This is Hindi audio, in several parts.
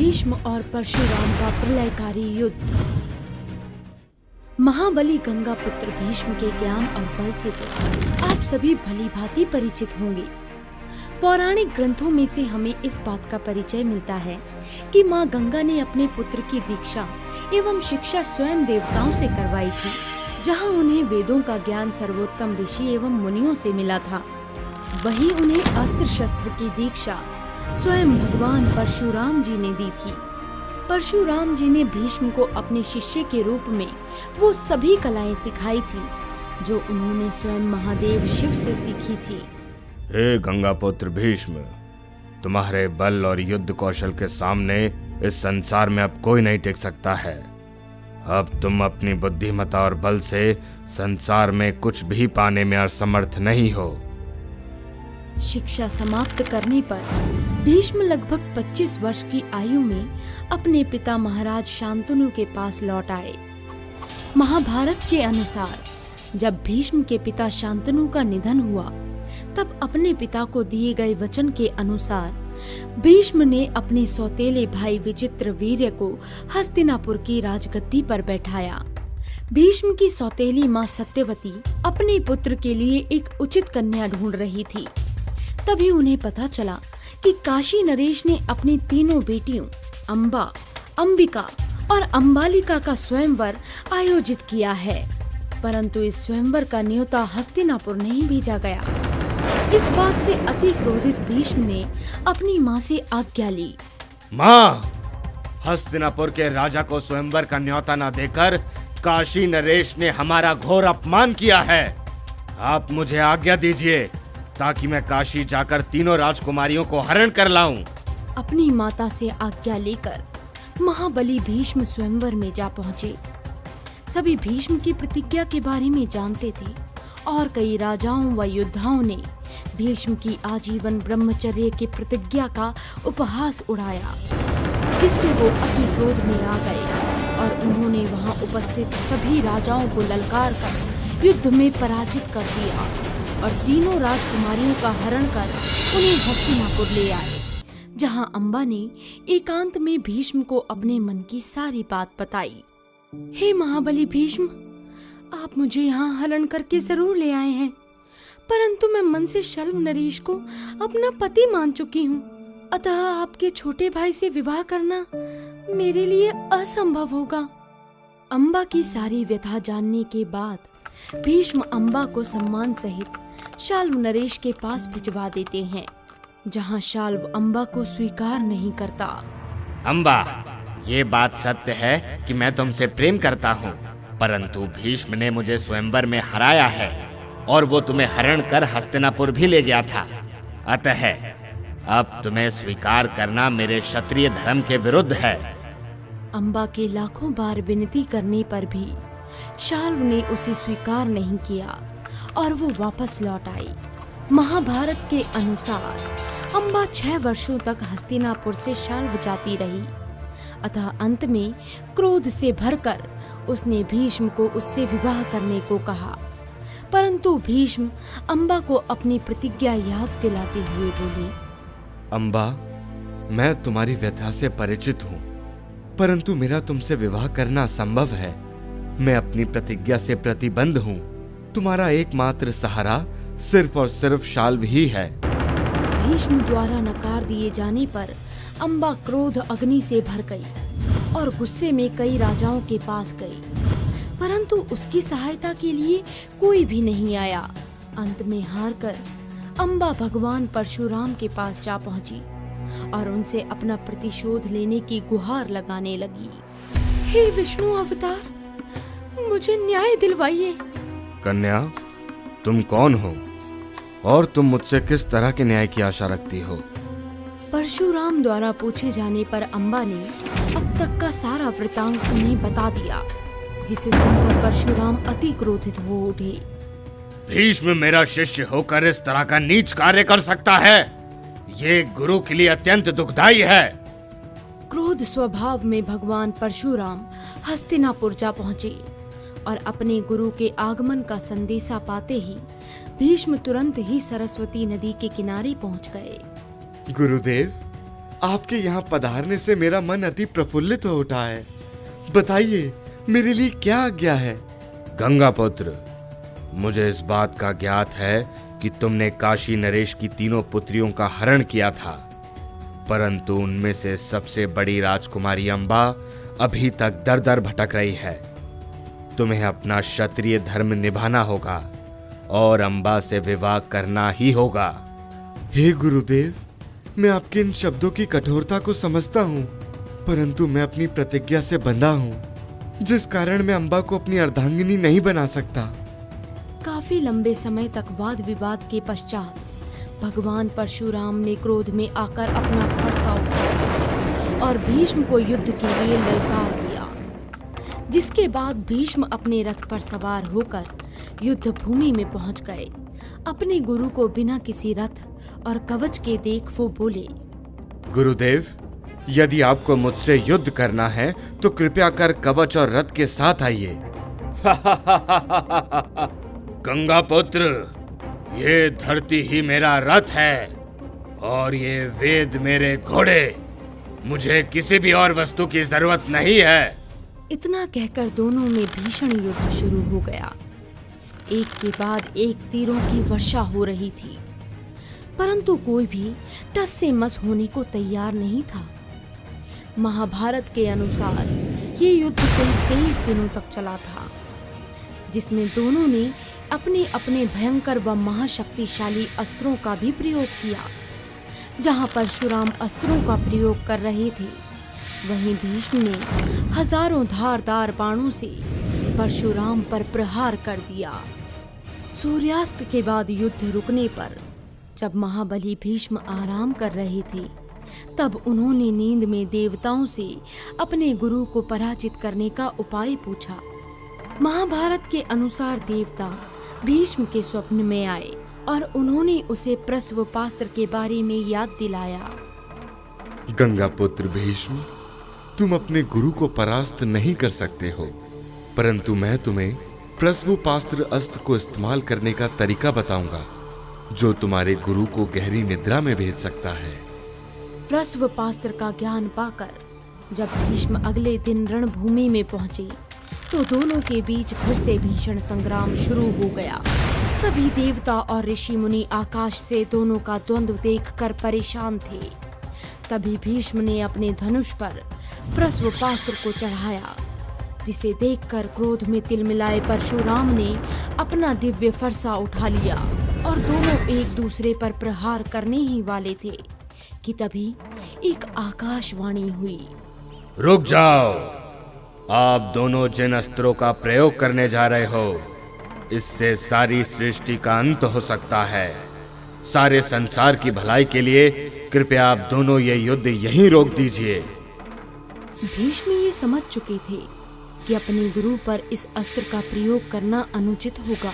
भीष्म और परशुराम का प्रलयकारी युद्ध। महाबली गंगा पुत्र भीष्म के ज्ञान और बल से तो आप सभी भली भांति परिचित होंगे। पौराणिक ग्रंथों में से हमें इस बात का परिचय मिलता है कि माँ गंगा ने अपने पुत्र की दीक्षा एवं शिक्षा स्वयं देवताओं से करवाई थी, जहाँ उन्हें वेदों का ज्ञान सर्वोत्तम ऋषि एवं मुनियों से मिला था। वहीं उन्हें अस्त्र शस्त्र की दीक्षा स्वयं भगवान परशुराम जी ने दी थी। परशुराम जी ने भीष्म को अपने शिष्य के रूप में वो सभी कलाएं सिखाई थी जो उन्होंने स्वयं महादेव शिव से सीखी थी। हे गंगापुत्र भीष्म, तुम्हारे बल और युद्ध कौशल के सामने इस संसार में अब कोई नहीं टिक सकता है। अब तुम अपनी बुद्धिमत्ता और बल से संसार में कुछ भी पाने में असमर्थ नहीं हो। शिक्षा समाप्त करने पर भीष्म लगभग 25 वर्ष की आयु में अपने पिता महाराज शांतनु के पास लौट आए। महाभारत के अनुसार जब भीष्म के पिता शांतनु का निधन हुआ, तब अपने पिता को दिए गए वचन के अनुसार भीष्म ने अपने सौतेले भाई विचित्रवीर्य को हस्तिनापुर की राजगद्दी पर बैठाया। भीष्म की सौतेली माँ सत्यवती अपने पुत्र के लिए एक उचित कन्या ढूंढ रही थी। तभी उन्हें पता चला कि काशी नरेश ने अपनी तीनों बेटियों अंबा, अंबिका और अंबालिका का स्वयंवर आयोजित किया है, परंतु इस स्वयंवर का न्योता हस्तिनापुर नहीं भेजा गया। इस बात से अति क्रोधित भीष्म ने अपनी माँ से आज्ञा ली। माँ, हस्तिनापुर के राजा को स्वयंवर का न्योता न देकर काशी नरेश ने हमारा घोर अपमान किया है। आप मुझे आज्ञा दीजिए ताकि मैं काशी जाकर तीनों राजकुमारियों को हरण कर लाऊं। अपनी माता से आज्ञा लेकर महाबली भीष्म स्वयंवर में जा पहुँचे। सभी भीष्म की प्रतिज्ञा के बारे में जानते थे और कई राजाओं व योद्धाओं ने भीष्म की आजीवन ब्रह्मचर्य की प्रतिज्ञा का उपहास उड़ाया, जिससे वो अति क्रोध में आ गए और उन्होंने वहां उपस्थित सभी राजाओं को ललकार कर युद्ध में पराजित कर दिया और तीनों राजकुमारियों का हरण कर उन्हें हस्तिनापुर ले आए, जहां अंबा ने एकांत में भीष्म को अपने मन की सारी बात बताई। हे महाबली भीष्म, आप मुझे यहाँ हरण करके जरूर ले आए हैं, परंतु मैं मन से शल्व नरेश को अपना पति मान चुकी हूँ, अतः आपके छोटे भाई से विवाह करना मेरे लिए असंभव होगा। अंबा की सारी व्यथा जानने के बाद भीष्म अंबा को सम्मान सहित शाल्व नरेश के पास भिजवा देते हैं, जहाँ शाल्व अंबा को स्वीकार नहीं करता। अंबा, ये बात सत्य है कि मैं तुमसे प्रेम करता हूँ, परंतु भीष्म ने मुझे स्वयंवर में हराया है और वो तुम्हें हरण कर हस्तिनापुर भी ले गया था। अतः अब तुम्हें स्वीकार करना मेरे क्षत्रिय धर्म के विरुद्ध है। अंबा के लाखों बार विनती करने पर भी शाल्व ने उसे स्वीकार नहीं किया और वो वापस लौट आई। महाभारत के अनुसार अंबा 6 वर्षों तक हस्तिनापुर से शाल्व जाती रही, अतः अंत में क्रोध से भरकर उसने भीष्म को उससे विवाह करने को कहा, परंतु भीष्म अंबा को अपनी प्रतिज्ञा याद दिलाते हुए बोले। अंबा, मैं तुम्हारी व्यथा से परिचित हूँ, परंतु मेरा तुमसे विवाह करना असंभव है। मैं अपनी प्रतिज्ञा से प्रतिबंध हूँ। तुम्हारा एकमात्र सहारा सिर्फ और सिर्फ शाल्व ही है। भीष्म द्वारा नकार दिए जाने पर अंबा क्रोध अग्नि से भर गई और गुस्से में कई राजाओं के पास गई, परंतु उसकी सहायता के लिए कोई भी नहीं आया। अंत में हार कर अंबा भगवान परशुराम के पास जा पहुंची और उनसे अपना प्रतिशोध लेने की गुहार लगाने लगी। हे विष्णु अवतार, मुझे न्याय दिलवाइए। कन्या, तुम कौन हो और तुम मुझसे किस तरह के न्याय की आशा रखती हो? परशुराम द्वारा पूछे जाने पर अंबा ने अब तक का सारा वृतांत उन्हें बता दिया, जिसे सुनकर परशुराम अति क्रोधित हो उठे। भीष्म मेरा शिष्य होकर इस तरह का नीच कार्य कर सकता है? ये गुरु के लिए अत्यंत दुखदाई है। क्रोध स्वभाव में भगवान परशुराम हस्तिनापुर जा पहुँचे और अपने गुरु के आगमन का संदेशा पाते ही भीष्म तुरंत ही सरस्वती नदी के किनारे पहुंच गए। गुरुदेव, आपके यहाँ पधारने से मेरा मन अति प्रफुल्लित हो उठा है। बताइए, मेरे लिए क्या आज्ञा है? गंगा पुत्र, मुझे इस बात का ज्ञात है कि तुमने काशी नरेश की तीनों पुत्रियों का हरण किया था, परंतु उनमें से सबसे बड़ी राजकुमारी अंबा अभी तक दर दर भटक रही है। तुम्हें अपना क्षत्रिय धर्म निभाना होगा और अंबा से विवाह करना ही होगा। हे गुरुदेव, मैं आपके इन शब्दों की कठोरता को समझता हूँ, परंतु मैं अपनी प्रतिज्ञा से बंधा हूँ, जिस कारण मैं अंबा को अपनी अर्धांगिनी नहीं बना सकता। काफी लंबे समय तक वाद विवाद के पश्चात भगवान परशुराम ने क्रोध में आकर अपना फरसा उठाया और भीष्म को युद्ध के लिए ललकार दिया, जिसके बाद भीष्म अपने रथ पर सवार होकर युद्ध भूमि में पहुंच गए। अपने गुरु को बिना किसी रथ और कवच के देख वो बोले, गुरुदेव, यदि आपको मुझसे युद्ध करना है तो कृपया कर कवच और रथ के साथ आइए। गंगा पुत्र, ये धरती ही मेरा रथ है और ये वेद मेरे घोड़े। मुझे किसी भी और वस्तु की जरूरत नहीं है। इतना कहकर दोनों में भीषण युद्ध शुरू हो गया। एक के बाद एक तीरों की वर्षा हो रही थी, परंतु कोई भी टस से मस होने को तैयार नहीं था। महाभारत के अनुसार ये युद्ध कुल 23 दिनों तक चला था, जिसमें दोनों ने अपने अपने भयंकर व महाशक्तिशाली अस्त्रों का भी प्रयोग किया। जहां परशुराम अस्त्रों का प्रयोग कर रहे थे, वहीं भीष्म ने हजारों धारदार बाणों से परशुराम पर प्रहार कर दिया। सूर्यास्त के बाद युद्ध रुकने पर जब महाबली भीष्म आराम कर रहे थे, तब उन्होंने नींद में देवताओं से अपने गुरु को पराजित करने का उपाय पूछा। महाभारत के अनुसार देवता भीष्म के स्वप्न में आए और उन्होंने उसे प्रस्वपास्त्र के बारे में याद दिलाया। गंगा पुत्र भीष्म, तुम अपने गुरु को परास्त नहीं कर सकते हो, परंतु मैं तुम्हें प्रस्वपास्त्र अस्त्र को इस्तेमाल करने का तरीका बताऊंगा, जो तुम्हारे गुरु को गहरी निद्रा में भेज सकता है। प्रस्वपास्त्र का ज्ञान पाकर जब भीष्म अगले दिन रणभूमि में पहुंचे, तो दोनों के बीच फिर से भीषण संग्राम शुरू हो गया। सभी देवता और ऋषि मुनि आकाश से दोनों का द्वंद्व देखकर परेशान थे। तभी भीष्म ने अपने धनुष पर प्रस्वपास्त्र को चढ़ाया, जिसे देखकर क्रोध में तिलमिलाए परशुराम ने अपना दिव्य फरसा उठा लिया और दोनों एक दूसरे पर प्रहार करने ही वाले थे कि तभी एक आकाशवाणी हुई। रुक जाओ, आप दोनों जिन अस्त्रों का प्रयोग करने जा रहे हो, इससे सारी सृष्टि का अंत हो सकता है। सारे संसार की भलाई के लिए कृपया आप दोनों ये युद्ध यहीं रोक दीजिए। भीष्म ये समझ चुके थे कि अपने गुरु पर इस अस्त्र का प्रयोग करना अनुचित होगा।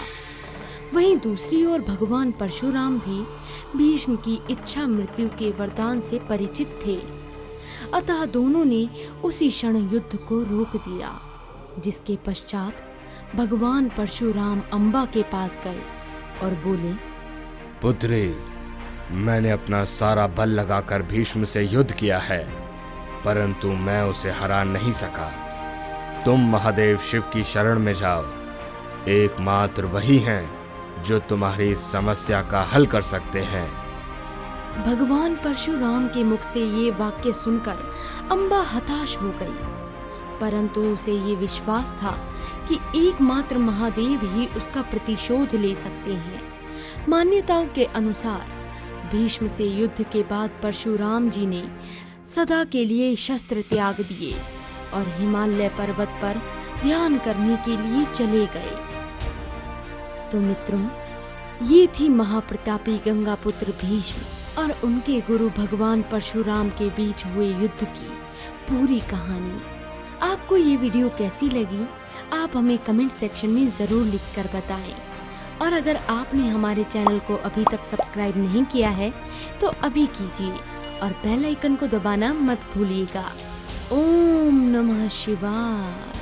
वहीं दूसरी ओर भगवान परशुराम भी भीष्म की इच्छा मृत्यु के वरदान से परिचित थे, अतः दोनों ने उसी क्षण युद्ध को रोक दिया। जिसके पश्चात भगवान परशुराम अंबा के पास गए और बोले, पुत्री, मैंने अपना सारा बल लगाकर भीष्म से युद्ध किया है, परंतु मैं उसे हरा नहीं सका। तुम महादेव शिव की शरण में जाओ, एकमात्र वही हैं जो तुम्हारी समस्या का हल कर सकते हैं। भगवान परशुराम के मुख से ये वाक्य सुनकर अंबा हताश हो गई, परंतु उसे ये विश्वास था कि एकमात्र महादेव ही उसका प्रतिशोध ले सकते हैं। मान्यताओं के अनुसार भीष्म से युद्ध के बाद परशुराम जी ने सदा के लिए शस्त्र त्याग दिए और हिमालय पर्वत पर ध्यान करने के लिए चले गए। तो मित्रों, ये थी महाप्रतापी गंगापुत्र भीष्म और उनके गुरु भगवान परशुराम के बीच हुए युद्ध की पूरी कहानी। आपको ये वीडियो कैसी लगी, आप हमें कमेंट सेक्शन में ज़रूर लिखकर बताएं। और अगर आपने हमारे चैनल को अभी तक सब्सक्राइब नहीं किया है तो अभी कीजिए और बेल आइकन को दबाना मत भूलिएगा। ओम नमः शिवाय।